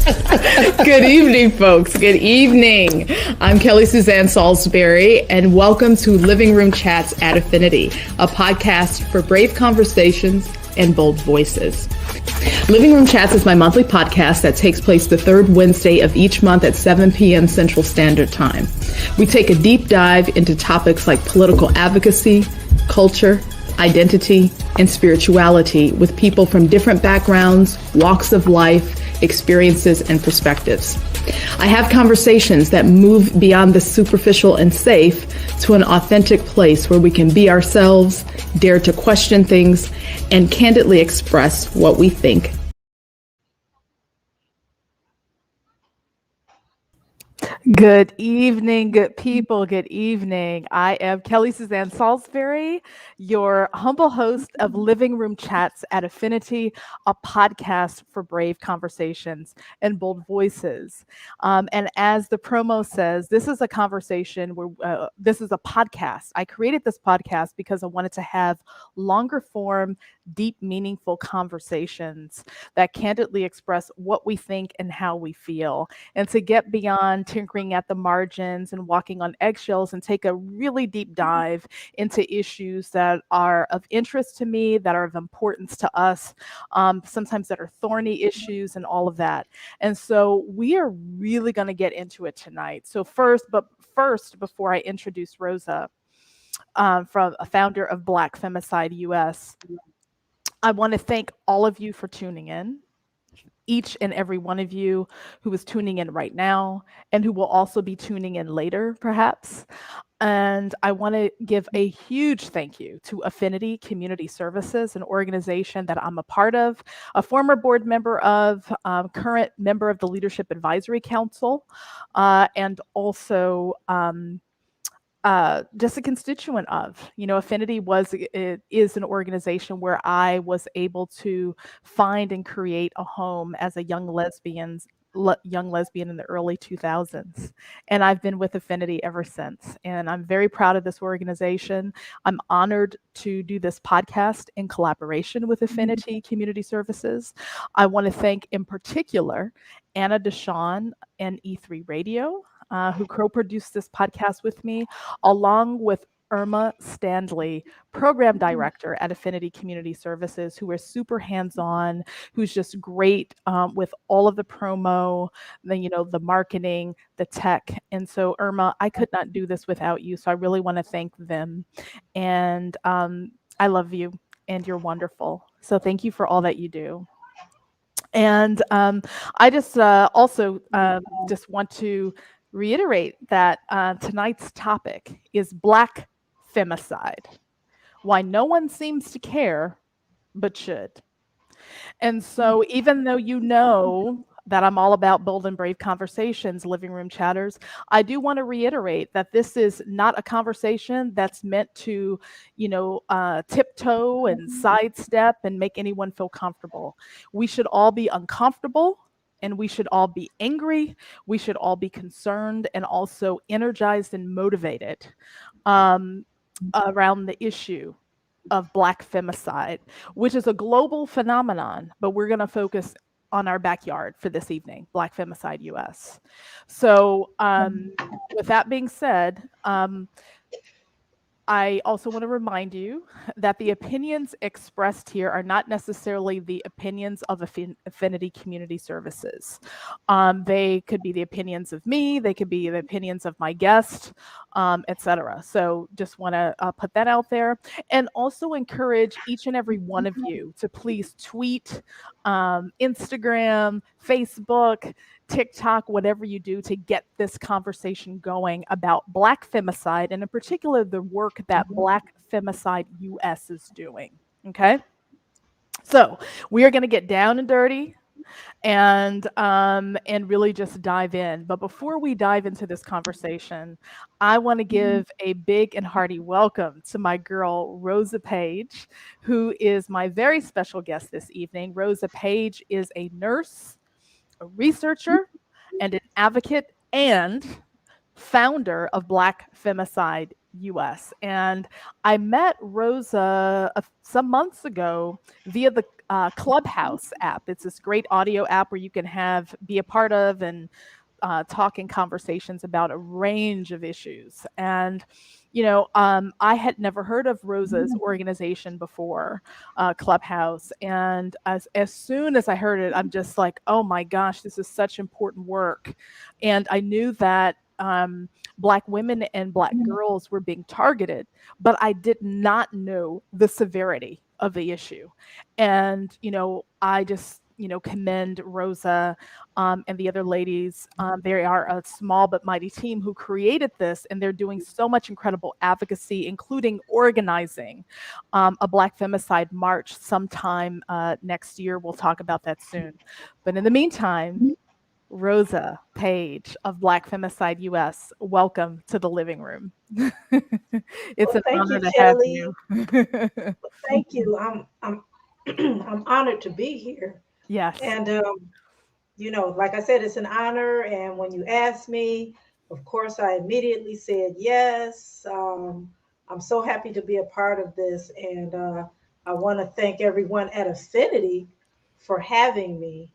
Good evening, folks. Good evening. I'm Kelly Suzanne Salisbury, and welcome to Living Room Chats at Affinity, a podcast for brave conversations and bold voices. Living Room Chats is my monthly podcast that takes place the third Wednesday of each month at 7 p.m. Central Standard Time. We take a deep dive into topics like political advocacy, culture, identity, and spirituality with people from different backgrounds, walks of life, experiences, and perspectives. I have conversations that move beyond the superficial and safe to an authentic place where we can be ourselves, dare to question things, and candidly express what we think. Good evening, good people. Good evening. I am Kelly Suzanne Salisbury, your humble host of Living Room Chats at Affinity, a podcast for brave conversations and bold voices. And as the promo says, this is a conversation where this is a podcast. I created this podcast because I wanted to have longer form, deep, meaningful conversations that candidly express what we think and how we feel, and to get beyond tinkering at the margins and walking on eggshells and take a really deep dive into issues that are of interest to me, that are of importance to us, sometimes that are thorny issues and all of that. And so we are really going to get into it tonight. So first, before I introduce Rosa, from a founder of Black Femicide U.S., I want to thank all of you for tuning in. Each and every one of you who is tuning in right now and who will also be tuning in later, perhaps. And I want to give a huge thank you to Affinity Community Services, an organization that I'm a part of, a former board member of, current member of the Leadership Advisory Council, and also just a constituent of. Affinity is an organization where I was able to find and create a home as a young lesbian in the early 2000s. And I've been with Affinity ever since. And I'm very proud of this organization. I'm honored to do this podcast in collaboration with Affinity Community Services. I want to thank in particular Anna Deshawn and E3 Radio, who co-produced this podcast with me, along with Irma Standley, program director at Affinity Community Services, who is super hands-on, who's just great with all of the promo, the marketing, the tech. And so, Irma, I could not do this without you. So I really want to thank them. And I love you, and you're wonderful. So thank you for all that you do. And I just also just want to reiterate that tonight's topic is Black Femicide, why no one seems to care, but should. And so even though you know that I'm all about bold and brave conversations, living room chatters, I do want to reiterate that this is not a conversation that's meant to, tiptoe and sidestep and make anyone feel comfortable. We should all be uncomfortable, and we should all be angry. We should all be concerned and also energized and motivated around the issue of Black femicide, which is a global phenomenon, but we're going to focus on our backyard for this evening, Black Femicide U.S. So with that being said, I also want to remind you that the opinions expressed here are not necessarily the opinions of Affinity Community Services. They could be the opinions of me, they could be the opinions of my guest, etc. So just want to put that out there, and also encourage each and every one of you to please tweet, Instagram, Facebook, TikTok, whatever you do to get this conversation going about Black femicide, and in particular, the work that Black Femicide U.S. is doing, okay? So we are going to get down and dirty and really just dive in. But before we dive into this conversation, I want to give a big and hearty welcome to my girl, Rosa Page, who is my very special guest this evening. Rosa Page is a nurse, a researcher, and an advocate, and founder of Black Femicide U.S. And I met Rosa some months ago via the Clubhouse app. It's this great audio app where you can be a part of and talking conversations about a range of issues. And, I had never heard of Rosa's organization before, Clubhouse. And as soon as I heard it, I'm just like, oh my gosh, this is such important work. And I knew that Black women and Black girls were being targeted, but I did not know the severity of the issue. And, I just, commend Rosa and the other ladies. They are a small but mighty team who created this, and they're doing so much incredible advocacy, including organizing a Black Femicide March sometime next year. We'll talk about that soon. But in the meantime, Rosa Page of Black Femicide U.S., welcome to the living room. It's Well, an thank honor you, to have Kelly. you. Thank you. I'm I'm honored to be here. Yes. And like I said, it's an honor. And when you asked me, of course, I immediately said yes. I'm so happy to be a part of this, and I want to thank everyone at Affinity for having me.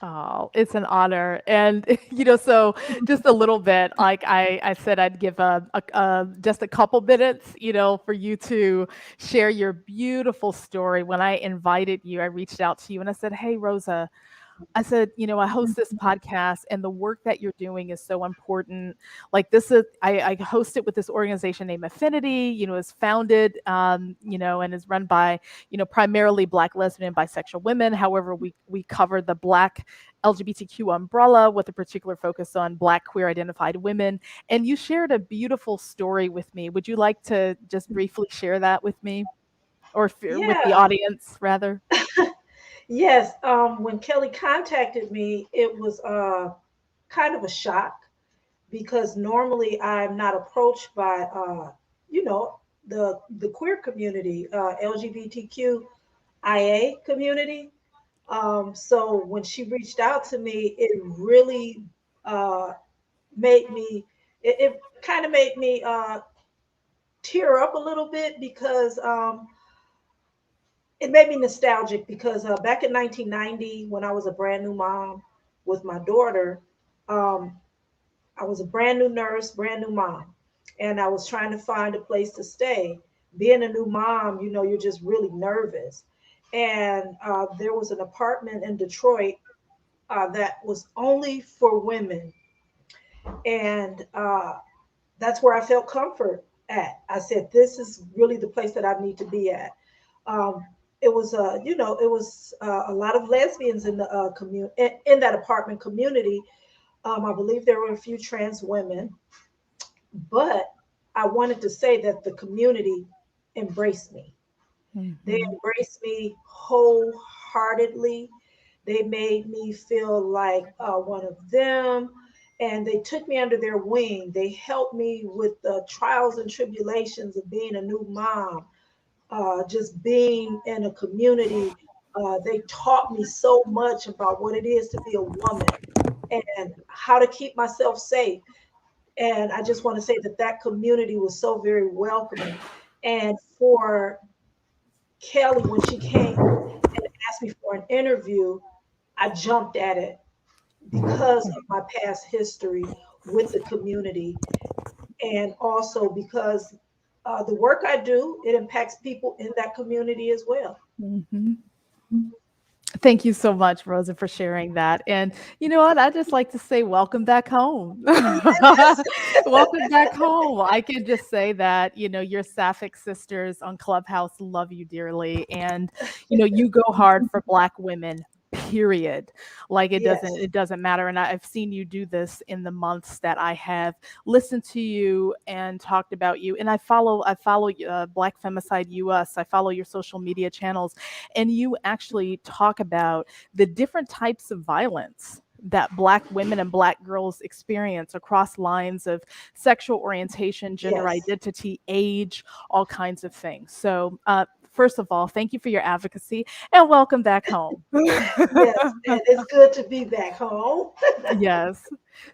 Oh, it's an honor. And, so just a little bit, like I said, I'd give just a couple minutes, for you to share your beautiful story. When I invited you, I reached out to you and I said, hey, Rosa, I said, I host this podcast and the work that you're doing is so important. Like I host it with this organization named Affinity, is founded, and is run by, primarily Black lesbian and bisexual women. However, we cover the Black LGBTQ umbrella with a particular focus on Black queer identified women. And you shared a beautiful story with me. Would you like to just briefly share that with me, or with the Yeah, audience rather? yes. When Kelly contacted me, it was kind of a shock because normally I'm not approached by you know the queer community, LGBTQIA community. So when she reached out to me, it really uh, made me. It kind of made me tear up a little bit because it made me nostalgic because back in 1990, when I was a brand new mom with my daughter, um, I was a brand new nurse, brand new mom, and I was trying to find a place to stay. Being a new mom, you're just really nervous. And there was an apartment in Detroit that was only for women. And that's where I felt comfort at. I said, this is really the place that I need to be at. Um, it was a lot of lesbians in the in that apartment community. I believe there were a few trans women, but I wanted to say that the community embraced me. They Mhm. embraced me wholeheartedly. They made me feel like one of them, and they took me under their wing. They helped me with the trials and tribulations of being a new mom, just being in a community. They taught me so much about what it is to be a woman and how to keep myself safe. And I just want to say that that community was so very welcoming. And for Kelly, when she came and asked me for an interview, I jumped at it because of my past history with the community, and also because the work I do, it impacts people in that community as well. Mhm. Thank you so much, Rosa, for sharing that. And you know what? I just like to say, welcome back home. Welcome back home. I can just say that, your Sapphic sisters on Clubhouse love you dearly. And, you go hard for Black women. Period. Like Yes. it doesn't matter. And I've seen you do this in the months that I have listened to you and talked about you. And I follow Black Femicide U.S. I follow your social media channels, and you actually talk about the different types of violence that Black women and Black girls experience across lines of sexual orientation, gender Yes. identity, age, all kinds of things. So, first of all, thank you for your advocacy and welcome back home. Yes, and it's good to be back home. Yes.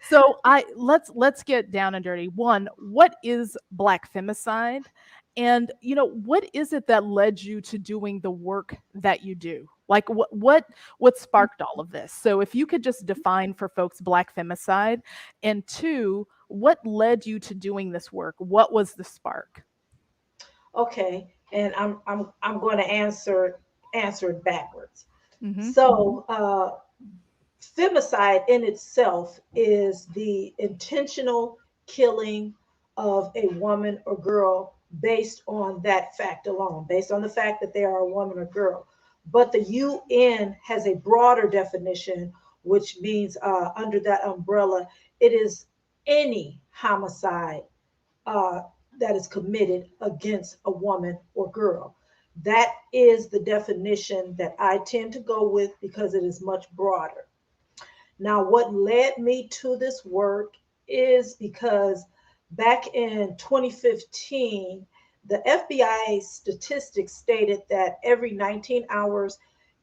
So let's get down and dirty. One, what is Black Femicide? And what is it that led you to doing the work that you do? Like what sparked all of this? So if you could just define for folks Black Femicide, and two, what led you to doing this work? What was the spark? Okay, and I'm going to answer it backwards. Mm-hmm. So, femicide in itself is the intentional killing of a woman or girl based on that fact alone, based on the fact that they are a woman or girl. But the UN has a broader definition, which means under that umbrella, it is any homicide uh, that is committed against a woman or girl. That is the definition that I tend to go with because it is much broader. Now, what led me to this work is because back in 2015, the FBI statistics stated that every 19 hours,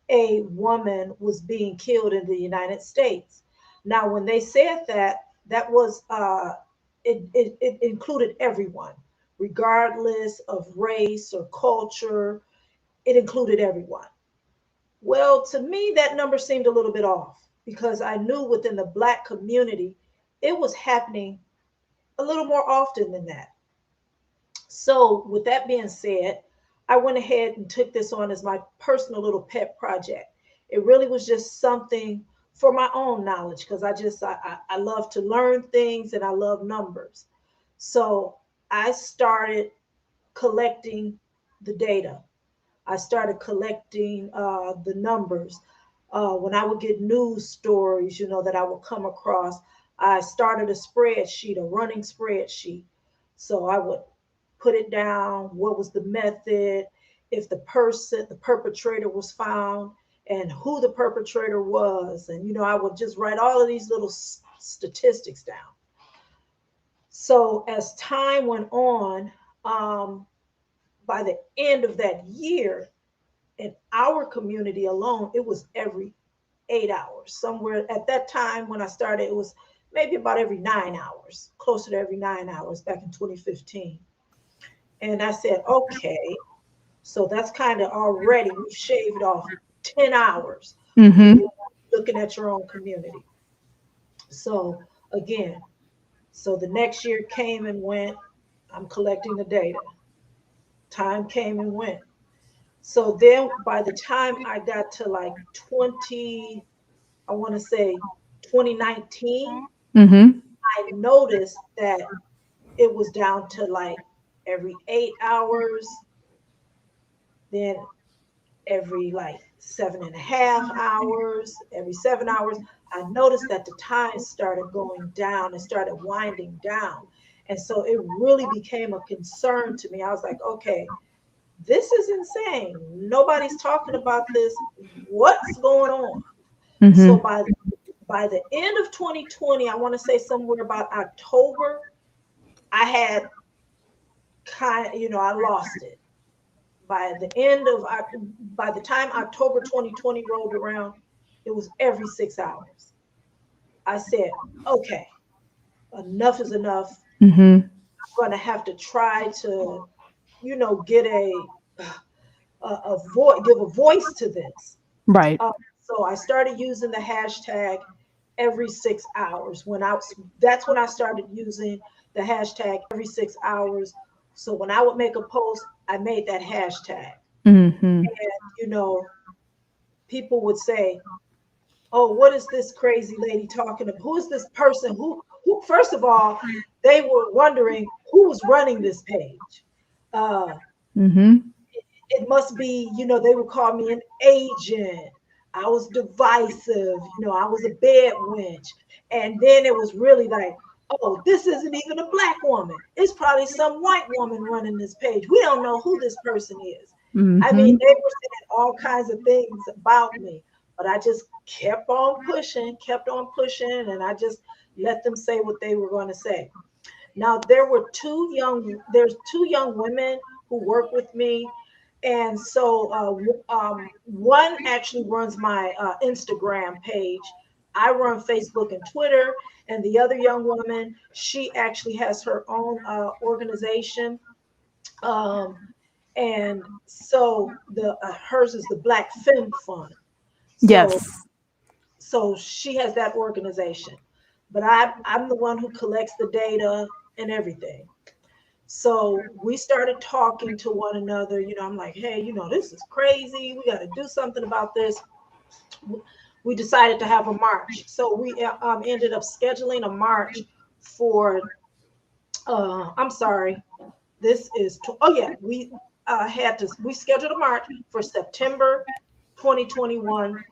a woman was being killed in the United States. Now, when they said that, that was it included everyone, regardless of race or culture. It included everyone. Well, to me, that number seemed a little bit off because I knew within the Black community, it was happening a little more often than that. So, with that being said, I went ahead and took this on as my personal little pet project. It really was just something for my own knowledge because I love to learn things and I love numbers. So, I started collecting the data. I started collecting the numbers. When I would get news stories, that I would come across, I started a spreadsheet, a running spreadsheet. So I would put it down, what was the method, if the perpetrator was found, and who the perpetrator was. And, I would just write all of these little statistics down. So as time went on, by the end of that year, in our community alone, it was every 8 hours. Somewhere at that time when I started, it was maybe about every 9 hours, closer to every 9 hours back in 2015. And I said, okay, so that's kind of already, we've shaved off 10 hours Mm-hmm. looking at your own community. So again, so the next year came and went. I'm collecting the data. Time came and went. So then by the time I got to like 20, I want to say 2019, Mm-hmm. I noticed that it was down to like every 8 hours, then every like 7.5 hours, every 7 hours. I noticed that the time started going down and started winding down. And so it really became a concern to me. I was like, okay, this is insane. Nobody's talking about this. What's going on? So Mm-hmm. by the end of 2020, I want to say somewhere about October, I had I lost it. By the end of by the time October 2020 rolled around, it was every 6 hours. I said, okay, enough is enough. Mm-hmm. I'm going to have to try to, get give a voice to this. Right. So I started using the hashtag every 6 hours. That's when I started using the hashtag every 6 hours. So when I would make a post, I made that hashtag. Mm-hmm. And people would say, "Oh, what is this crazy lady talking about? Who is this person? Who?" First of all, they were wondering who was running this page. Uh, Mm-hmm. it must be, they would call me an agent. I was divisive, I was a bed wench. And then it was really like, oh, this isn't even a Black woman. It's probably some white woman running this page. We don't know who this person is. I mean, Mm-hmm. they were saying all kinds of things about me, but I just kept on pushing, and I just let them say what they were going to say. Now, there's two young women who work with me, And so one actually runs my Instagram page. I run Facebook and Twitter, and the other young woman, she actually has her own organization. Um, and so the hers is the Black Fem Fund. So Yes. so she has that organization, but I'm the one who collects the data and everything. So we started talking to one another. I'm like, hey, this is crazy. We got to do something about this. We decided to have a march. So we ended up scheduling a march for, I'm sorry, this is, oh yeah, we scheduled a march for September 2021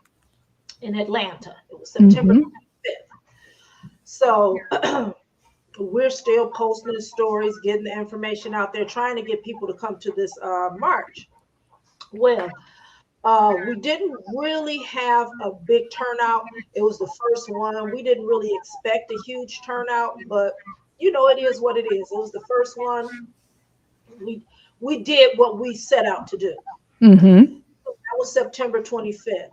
in Atlanta. It was September Mm-hmm. 25th. So we're still posting the stories, getting the information out there, trying to get people to come to this march. Well, we didn't really have a big turnout. It was the first one. We didn't really expect a huge turnout, but it is what it is. It was the first one. We we did what we set out to do. Mm-hmm. That was September 25th.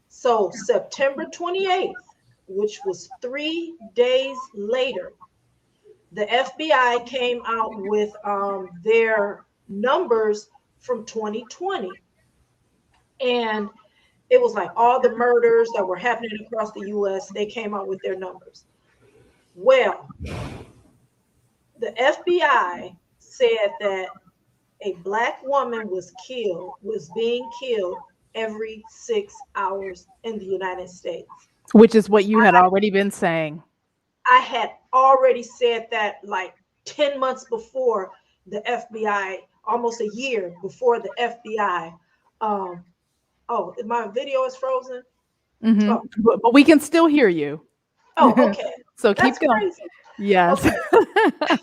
So September 28th, which was 3 days later, the FBI came out with their numbers from 2020. And it was like all the murders that were happening across the US, they came out with their numbers. Well, the FBI said that a Black woman was being killed every 6 hours in the United States. Which is what you had already been saying. I had already said that like 10 months before the FBI, almost a year before the FBI. Um, oh, my video is frozen. Mm-hmm. Oh, But we can still hear you. okay. So keep That's going. crazy. Yes. Okay.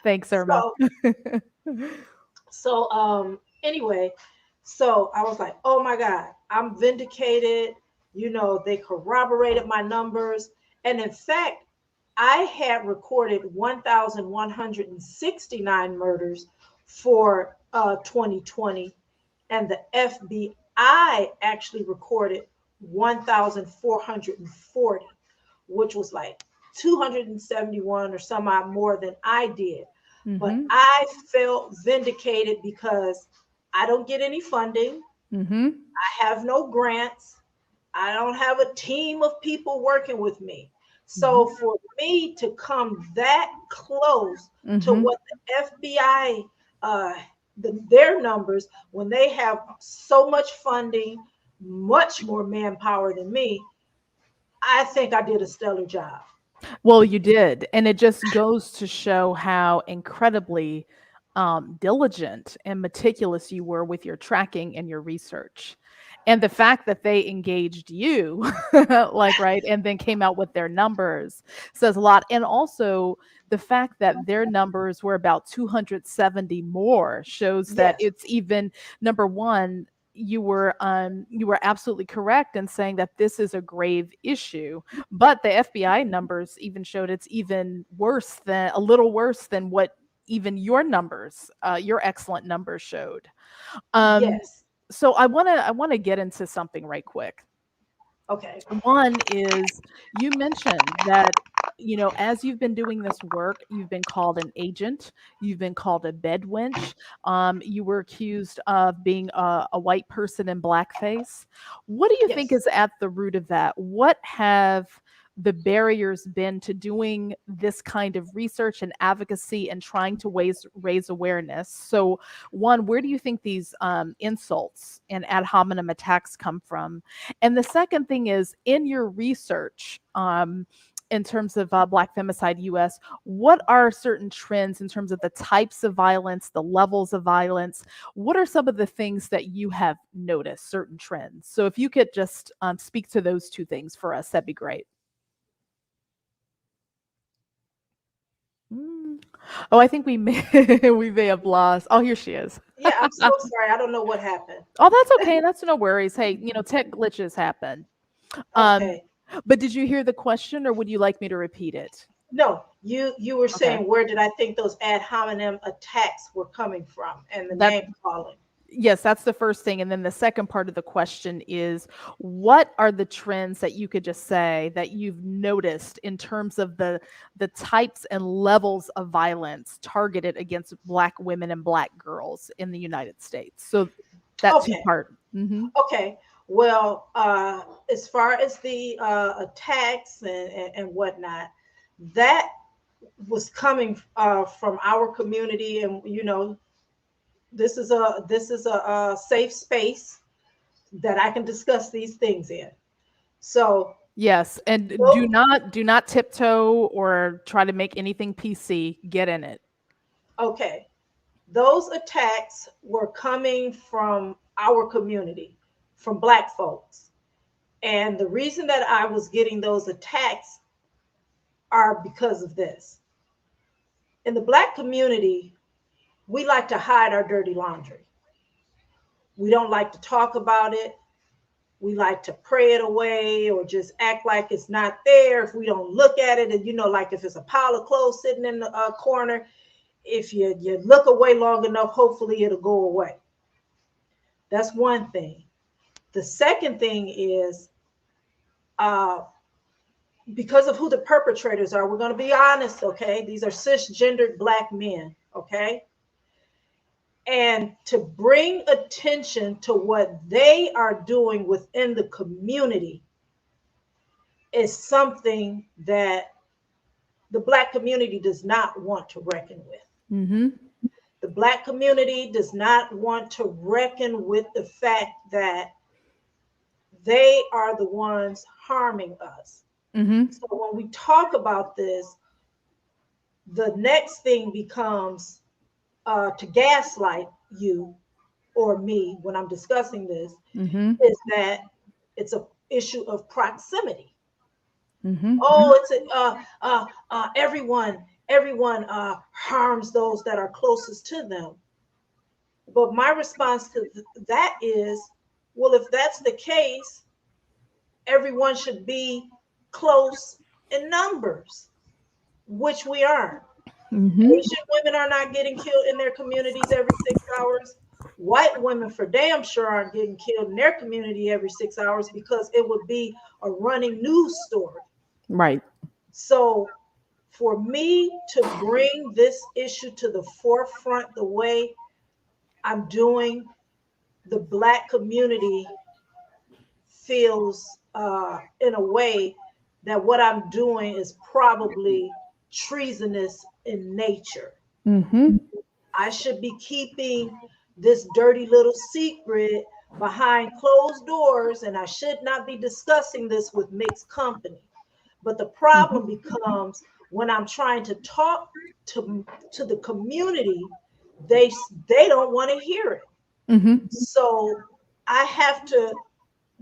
Thanks, Irma. Anyway, so I was like, oh my God, I'm vindicated. They corroborated my numbers. And in fact, I had recorded 1,169 murders for 2020, and the FBI actually recorded 1,440, which was like 271 or some odd more than I did. But Mm-hmm. I felt vindicated because I don't get any funding. Mm-hmm. I have no grants. I don't have a team of people working with me. So for me to come that close to Mm-hmm. what the FBI, their numbers, when they have so much funding, much more manpower than me, I think I did a stellar job. Well, you did. And it just goes to show how incredibly diligent and meticulous you were with your tracking and your research. And the fact that they engaged you, like, right, and then came out with their numbers says a lot. And also, the fact that their numbers were about 270 more shows that Yes, it's even number one. You were absolutely correct in saying that this is a grave issue, but the FBI numbers even showed it's even worse than a little worse than what even your numbers, your excellent numbers showed. Um, yes. so I wanna get into something right quick. Okay. One is you mentioned that, as you've been doing this work, you've been called an agent, you've been called a bedwench, you were accused of being a white person in blackface. What do you think Yes. is at the root of that? What have the barriers been to doing this kind of research and advocacy and trying to raise awareness? So, one, where do you think these insults and ad hominem attacks come from? And the second thing is in your research, in terms of Black Femicide U.S., what are certain trends in terms of the types of violence, the levels of violence? What are some of the things that you have noticed, certain trends? So if you could just speak to those two things for us, that'd be great. Mm. Oh, I think we may we may have lost. Oh, here she is. Yeah, I'm so sorry. I don't know what happened. Oh, that's okay. That's no worries. Hey, tech glitches happen. Um, Okay. but did you hear the question, or would you like me to repeat it? No, you were Okay. saying, where did I think those ad hominem attacks were coming from, and the That name calling. Yes, that's the first thing. And then the second part of the question is, what are the trends that you could just say that you've noticed in terms of the types and levels of violence targeted against Black women and Black girls in the United States? So that two Okay, part. Mm-hmm. okay. Well, as far as the attacks and whatnot, that was coming from our community, and this is a safe space that I can discuss these things in. So, Yes, and tho- do not tiptoe or try to make anything PC. Get in it. okay, those attacks were coming from our community, from Black folks. And the reason that I was getting those attacks are because of this. In the Black community, we like to hide our dirty laundry. We don't like to talk about it. We like to pray it away or just act like it's not there if we don't look at it. And, like if it's a pile of clothes sitting in the corner, if you look away long enough, hopefully it'll go away. That's one thing. The second thing is, uh, because of who the perpetrators are, we're going to be honest, okay? These are cisgendered Black men, okay? And to bring attention to what they are doing within the community is something that the Black community does not want to reckon with. Mm-hmm. The Black community does not want to reckon with the fact that they are the ones harming us. Mm-hmm. So when we talk about this, the next thing becomes to gaslight you or me when I'm discussing this, Mm-hmm. is that it's an issue of proximity. Mm-hmm. Oh, it's everyone harms those that are closest to them. But my response to that is, well, if that's the case, everyone should be close in numbers, which we aren't. Mm-hmm. Asian women are not getting killed in their communities every 6 hours. White women, for damn sure, aren't getting killed in their community every 6 hours because it would be a running news story. Right. So, for me to bring this issue to the forefront the way I'm doing, the Black community feels in a way that what I'm doing is probably treasonous in nature. Mm-hmm. I should be keeping this dirty little secret behind closed doors, and I should not be discussing this with mixed company. But the Mm-hmm. problem becomes when I'm trying to talk to the community, they they don't want to hear it. Mm-hmm. So I have to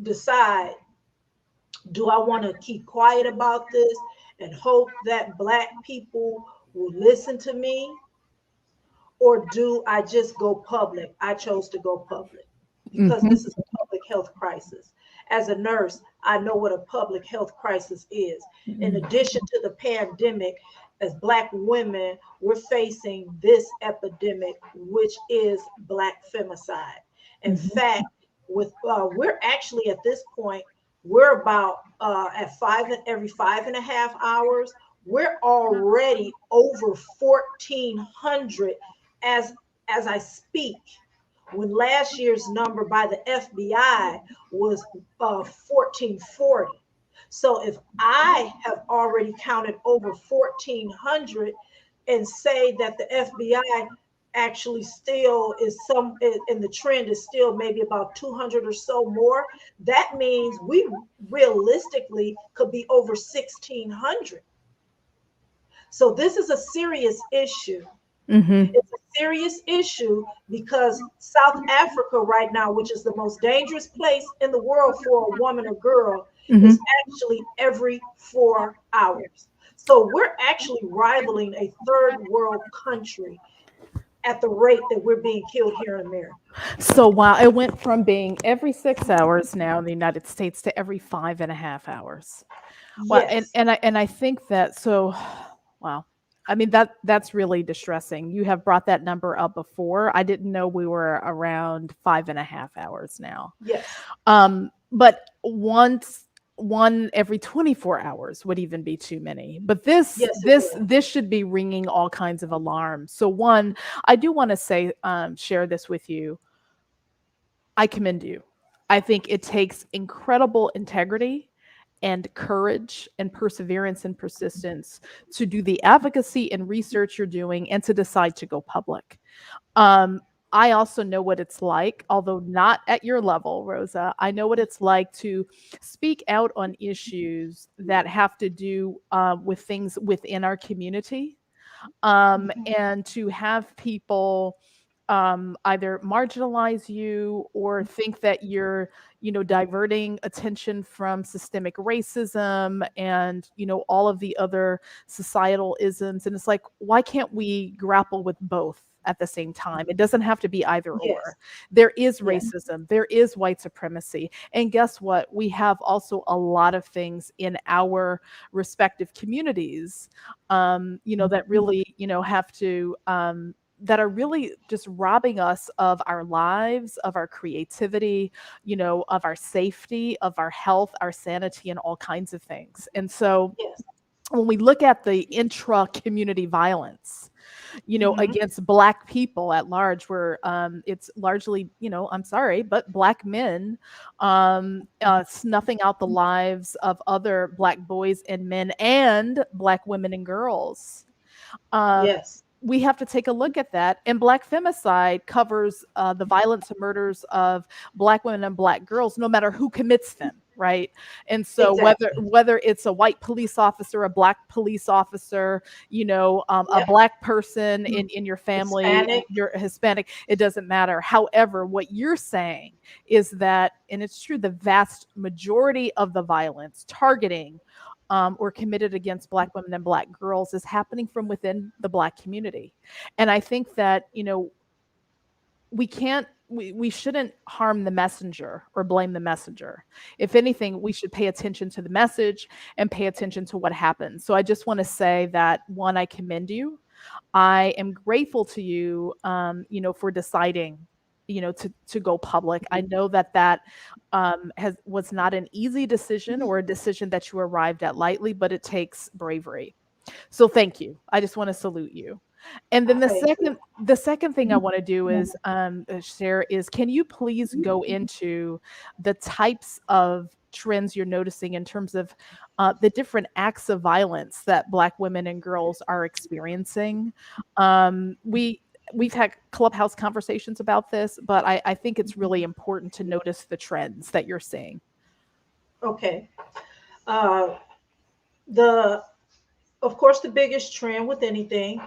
decide, do I want to keep quiet about this and hope that Black people will listen to me, or do I just go public? I chose to go public because Mm-hmm. this is a public health crisis. As a nurse, I know what a public health crisis is. In addition to the pandemic, as Black women, we're facing this epidemic, which is Black femicide. In Mm-hmm. fact, with we're actually at this point, we're about at every 5.5 hours, we're already over 1,400 as as I speak, when last year's number by the FBI was 1440. So if I have already counted over 1,400 and say that the FBI actually still is some, and the trend is still maybe about 200 or so more, that means we realistically could be over 1,600. So this is a serious issue. Mm-hmm. It's a serious issue because South Africa right now, which is the most dangerous place in the world for a woman or girl, Mm-hmm. is actually every 4 hours. So we're actually rivaling a third world country at the rate that we're being killed here in America. So wow, it went from being every 6 hours now in the United States to every 5.5 hours. Well, and Yes. and I think that so. Wow. I mean, that's really distressing. You have brought that number up before. I didn't know we were around 5.5 hours now. Yes. But one every 24 hours would even be too many. But this Yes, it this will. this should be ringing all kinds of alarms. So one, I do want to say, share this with you. I commend you. I think it takes incredible integrity and courage and perseverance and persistence to do the advocacy and research you're doing and to decide to go public. Um, I also know what it's like, although not at your level, Rosa. I know what it's like to speak out on issues that have to do with things within our community, Mhm. and to have people either marginalize you or think that you're, diverting attention from systemic racism and, all of the other societal isms. And it's like, why can't we grapple with both at the same time? It doesn't have to be either Yes. or. There is Yes. racism, there is white supremacy. And guess what? We have also a lot of things in our respective communities, that really, have to, that are really just robbing us of our lives, of our creativity, of our safety, of our health, our sanity, and all kinds of things. And so Yes. when we look at the intra-community violence, Mhm. against Black people at large, where it's largely, I'm sorry, but Black men snuffing out the lives of other Black boys and men and Black women and girls. Um, Yes. we have to take a look at that. And Black Femicide covers the violence and murders of Black women and Black girls, no matter who commits them, right? And so whether Exactly. whether it's a white police officer, a Black police officer, a Yep. Black person in your family, Hispanic. you're Hispanic, it doesn't matter. However, what you're saying is that, and it's true, the vast majority of the violence targeting or committed against Black women and Black girls is happening from within the Black community. And I think that, we shouldn't harm the messenger or blame the messenger. If anything, we should pay attention to the message and pay attention to what happens. So I just want to say that, one, I commend you. I am grateful to you, for deciding, to go public. I know that was not an easy decision or a decision that you arrived at lightly, but it takes bravery. So thank you. I just want to salute you. And then the Thank you. second the second thing I want to do is share is, can you please go into the types of trends you're noticing in terms of the different acts of violence that Black women and girls are experiencing? We've had clubhouse conversations about this, but I think it's really important to notice the trends that you're seeing. Okay. Uh, the of course the biggest trend with anything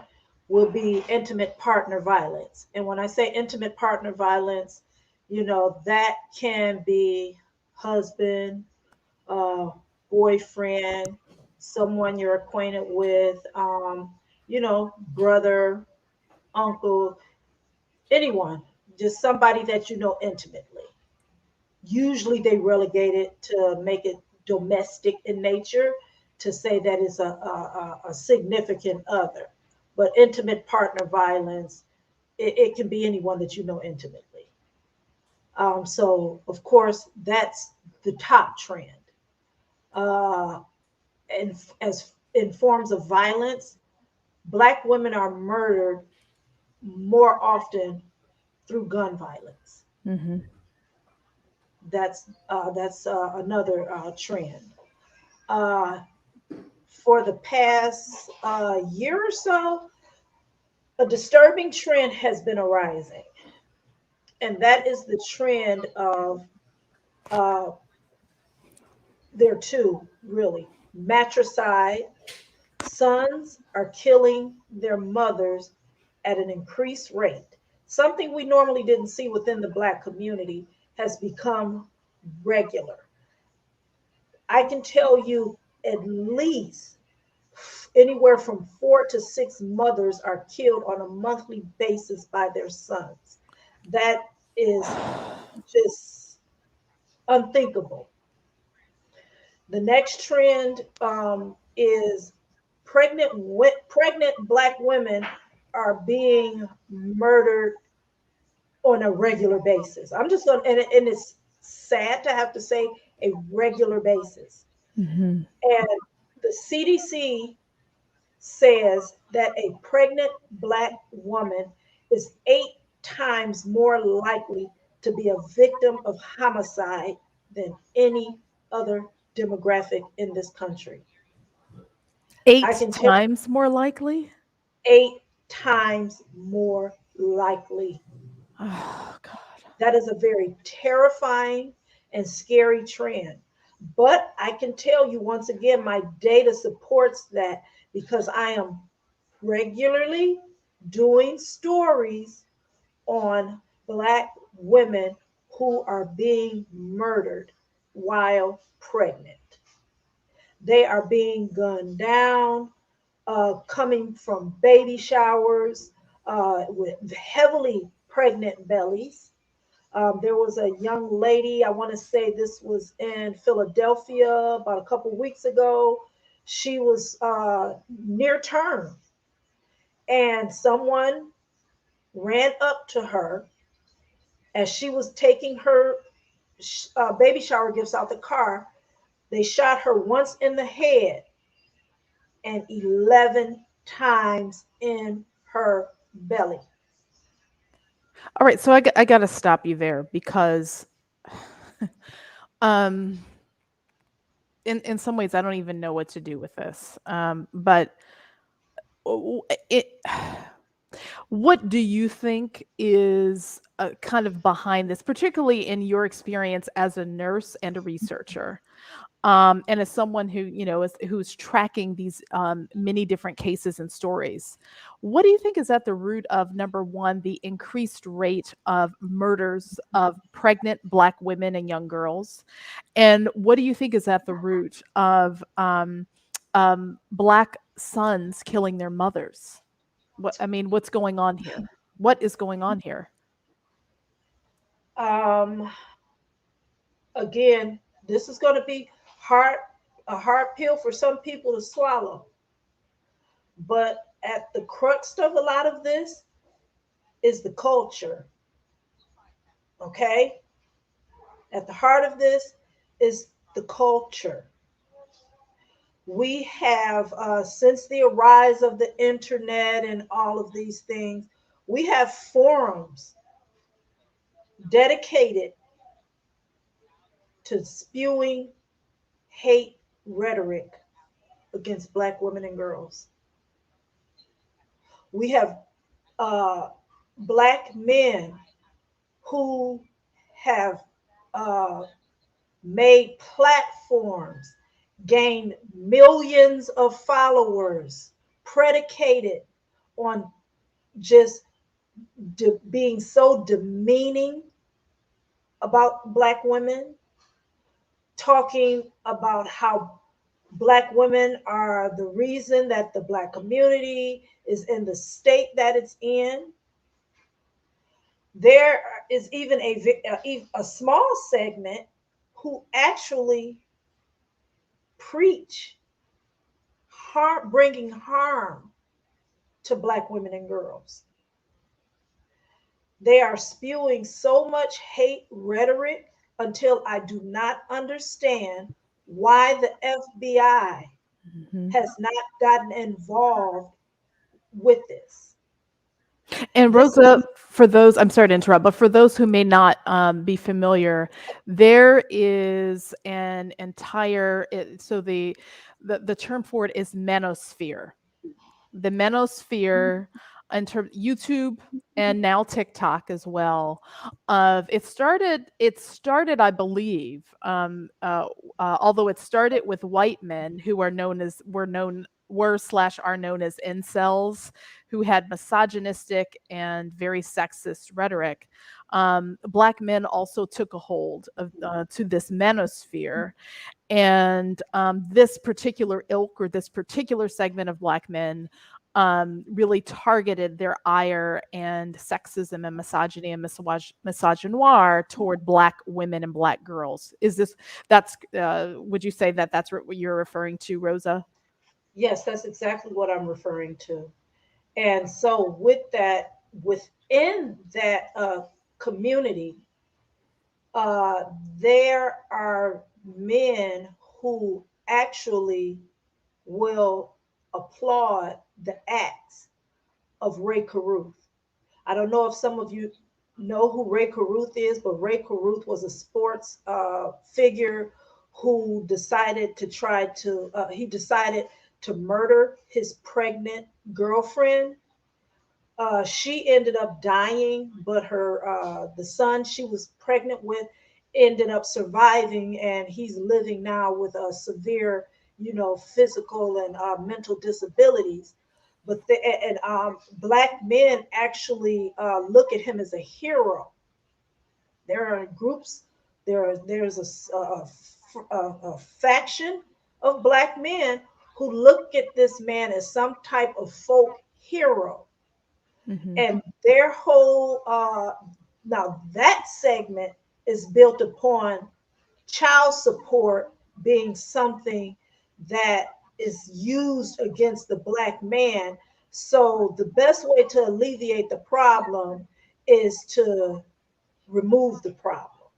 will be intimate partner violence. And when I say intimate partner violence, that can be husband, uh, boyfriend, someone you're acquainted with, brother, uncle, anyone, just somebody that you know intimately. Usually they relegate it to make it domestic in nature, to say that it's a significant other. But intimate partner violence, it can be anyone that you know intimately. So, of course, that's the top trend. Uh, and as in forms of violence, Black women are murdered more often through gun violence. Mm-hmm. That's another trend. Uh, for the past year or so, a disturbing trend has been arising, and that is the trend of uh, there are two really: matricide. Sons are killing their mothers at an increased rate. Something we normally didn't see within the Black community has become regular. I can tell you at least anywhere from 4 to 6 mothers are killed on a monthly basis by their sons. That is just unthinkable. The next trend is pregnant Black women are being murdered on a regular basis. I'm just going, and it's sad to have to say a regular basis. Mhm. And the CDC says that a pregnant Black woman is 8 times more likely to be a victim of homicide than any other demographic in this country. I Eight can tell times more likely? 8 times more likely. Oh, God. That is a very terrifying and scary trend. But I can tell you once again, my data supports that because I am regularly doing stories on Black women who are being murdered while pregnant. They are being gunned down, coming from baby showers with heavily pregnant bellies. There was a young lady, I want to say this was in Philadelphia about a couple weeks ago. She was near term, and someone ran up to her as she was taking her baby shower gifts out the car. They shot her once in the head and 11 times in her belly. All right, so I got to stop you there because um in some ways I don't even know what to do with this. But it what do you think is kind of behind this, particularly in your experience as a nurse and a researcher? And as someone who who's tracking these many different cases and stories, what do you think is at the root of, number one, the increased rate of murders of pregnant Black women and young girls, and what do you think is at the root of Black sons killing their mothers? What's going on here? What is going on here? Um, Again, this is going to be a hard pill for some people to swallow. But at the crux of a lot of this is the culture. Okay? At the heart of this is the culture. We have, since the rise of the internet and all of these things, we have forums dedicated to spewing hate rhetoric against Black women and girls. We have Black men who have uh, made platforms, gained millions of followers, predicated on just being so demeaning about Black women, talking about how Black women are the reason that the Black community is in the state that it's in. There is even a small segment who actually preach harm, bringing harm to Black women and girls. They are spewing so much hate rhetoric until I do not understand why the FBI Mhm. has not gotten involved with this. And This is Rosa, for those, I'm sorry to interrupt, but for those who may not be familiar, there is an entire, so the term for it is manosphere. The manosphere, in terms YouTube and now TikTok as well. It started, I believe, although it started with white men who are known as were slash are known as incels, who had misogynistic and very sexist rhetoric. Black men also took a hold of to this manosphere, and this particular ilk or this particular segment of Black men really targeted their ire and sexism and misogyny and misogynoir toward Black women and Black girls. Would you say that that's what you're referring to, Rosa? Yes, that's exactly what I'm referring to. And so, with that, within that community, uh, there are men who actually will applaud the acts of Ray Caruth. I don't know if some of you know who Ray Caruth is, but Ray Caruth was a sports figure who decided to he decided to murder his pregnant girlfriend. She ended up dying, but the son she was pregnant with ended up surviving, and he's living now with a severe, physical and mental disabilities. But black men actually look at him as a hero. There are groups, there's a faction of black men who look at this man as some type of folk hero, Mm-hmm. and their whole now that segment is built upon child support being something that is used against the black man. So the best way to alleviate the problem is to remove the problem.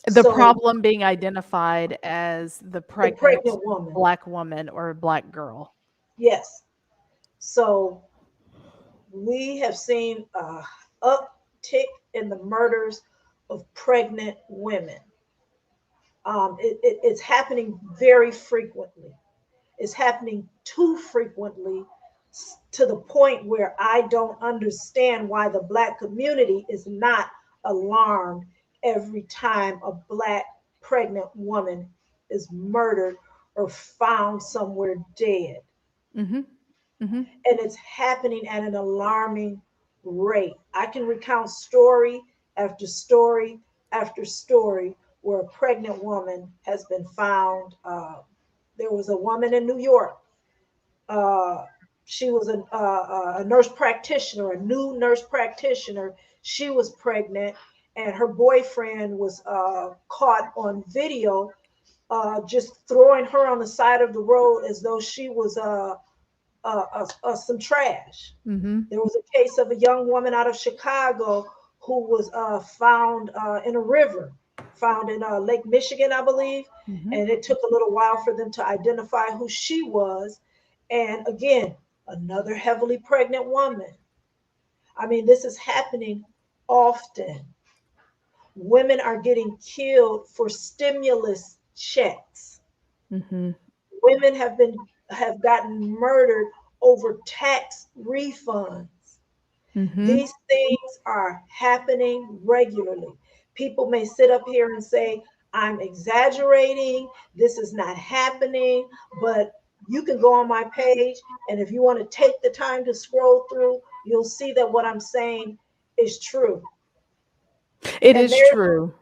The So problem being identified as the the pregnant pregnant woman, black woman or black girl. yes. So we have seen a uptick in the murders of pregnant women. It's happening very frequently. It's happening too frequently, to the point where I don't understand why the black community is not alarmed every time a black pregnant woman is murdered or found somewhere dead. Mm-hmm. Mm-hmm. And it's happening at an alarming rate. I can recount story after story after story where a pregnant woman has been found. There was a woman in New York. Uh, she was a nurse practitioner, a new nurse practitioner. She was pregnant, and her boyfriend was caught on video just throwing her on the side of the road as though she was some trash. Mm-hmm. There was a case of a young woman out of Chicago who was found in a river, found in Lake Michigan, I believe. Mm-hmm. And it took a little while for them to identify who she was. And again, another heavily pregnant woman. I mean, this is happening often. Women are getting killed for stimulus checks. Mm-hmm. Women have gotten murdered over tax refunds. Mm-hmm. These things are happening regularly. People may sit up here and say, I'm exaggerating, this is not happening, but you can go on my page, and if you want to take the time to scroll through, you'll see that what I'm saying is true. It And is there true.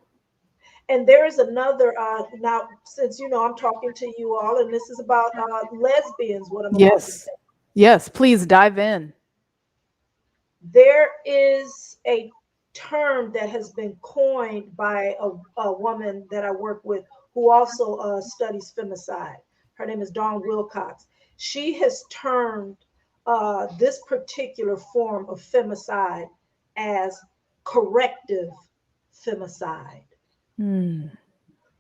and there is another now, since I'm talking to you all, and this is about lesbians, what I'm about to Yes. say. Yes. Please dive in. There is a term that has been coined by a woman that I work with who also studies femicide. Her name is Dawn Wilcox. She has termed this particular form of femicide as corrective femicide. Mm.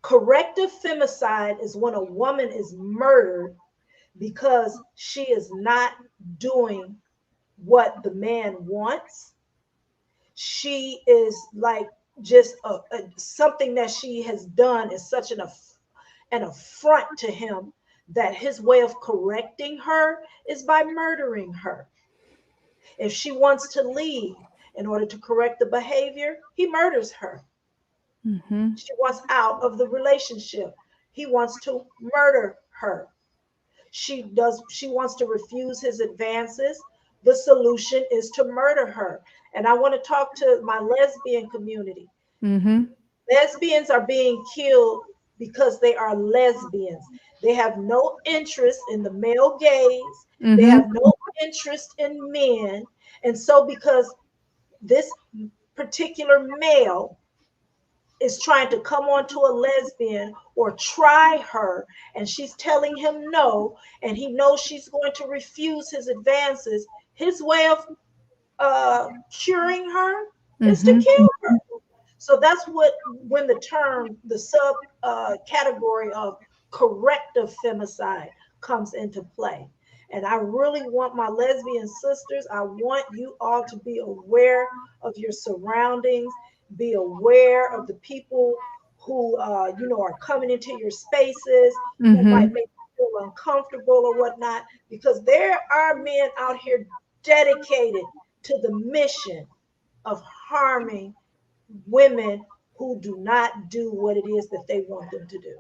Corrective femicide is when a woman is murdered because she is not doing what the man wants. She is like just something that she has done is such an affront to him that his way of correcting her is by murdering her. If she wants to leave in order to correct the behavior, he murders her. Mm-hmm. She wants out of the relationship. He wants to murder her. She wants to refuse his advances. The solution is to murder her. And I want to talk to my lesbian community. Mm-hmm. Lesbians are being killed because they are lesbians. They have no interest in the male gaze. They Mm-hmm. have no interest in men. And so because this particular male is trying to come onto a lesbian or try her, and she's telling him no, and he knows she's going to refuse his advances, his way of curing her is to Mm-hmm. kill her. So that's what, when the term, the sub category of corrective femicide comes into play. And I really want my lesbian sisters, I want you all to be aware of your surroundings, be aware of the people who, are coming into your spaces, who Mm-hmm. might make you feel uncomfortable or whatnot, because there are men out here dedicated to the mission of harming women who do not do what it is that they want them to do.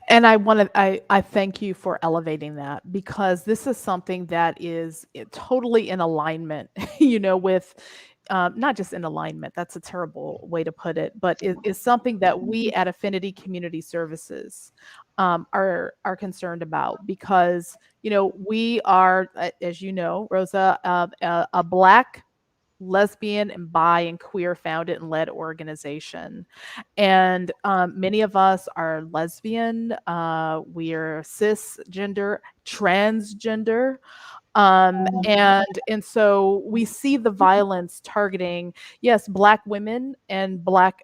And I thank you for elevating that, because this is something that is totally in alignment, with not just in alignment, that's a terrible way to put it, but it is something that we at Affinity Community Services are concerned about, because, we are, as you know, Rosa, a Black, lesbian, and bi and queer founded and led organization. And many of us are lesbian, we are cisgender, transgender. And so we see the violence targeting, yes, Black women and Black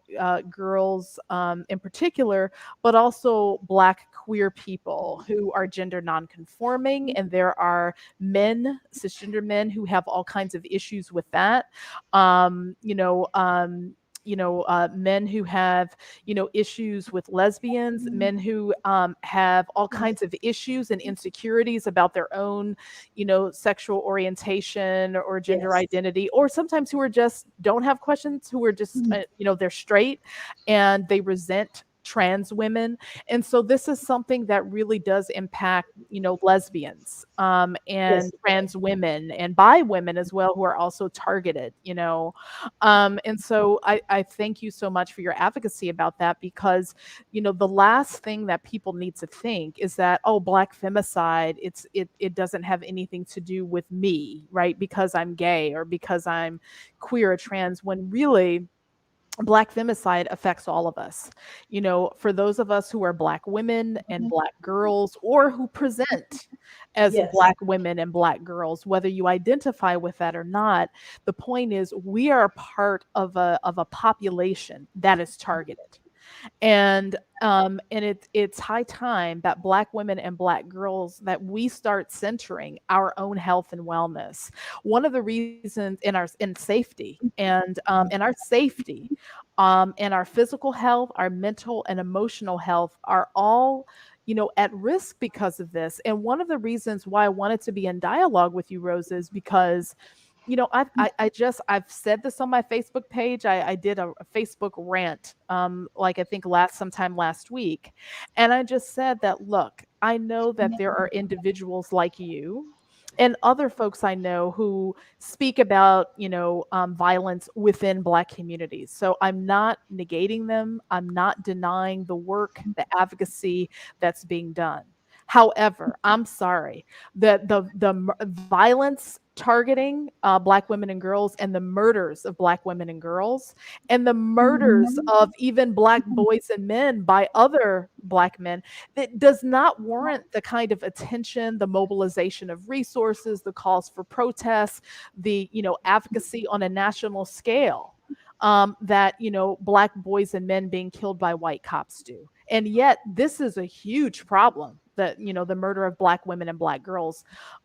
girls in particular, but also Black queer people who are gender nonconforming. And there are men, cisgender men, who have all kinds of issues with that. Um, you know, um, Men who have, issues with lesbians, men who have all kinds of issues and insecurities about their own, sexual orientation or gender Yes, identity, or sometimes who are just don't have questions, who are just, they're straight and they resent trans women. And so this is something that really does impact, lesbians, and yes, trans women and bi women as well, who are also targeted, and so I thank you so much for your advocacy about that, because, the last thing that people need to think is that, oh, Black femicide, it doesn't have anything to do with me, right? Because I'm gay or because I'm queer or trans, when really Black femicide affects all of us. For those of us who are Black women and Black girls, or who present as yes, Black women and Black girls, whether you identify with that or not, the point is we are a part of a population that is targeted. And it's high time that Black women and Black girls, that we start centering our own health and wellness. One of the reasons in safety, and our safety, and our physical health, our mental and emotional health are all, at risk because of this. And one of the reasons why I wanted to be in dialogue with you, Rose, is because, I've said this on my Facebook page. I did a Facebook rant, like I think sometime last week, and I just said that, look, I know that there are individuals like you and other folks I know who speak about, violence within Black communities. So I'm not negating them. I'm not denying the work, the advocacy that's being done. However, I'm sorry that the violence targeting Black women and girls, and the murders of Black women and girls, and the murders of even Black boys and men by other Black men, that does not warrant the kind of attention, the mobilization of resources, the calls for protests, the, advocacy on a national scale, that, Black boys and men being killed by white cops do. And yet this is a huge problem, that, the murder of Black women and Black girls,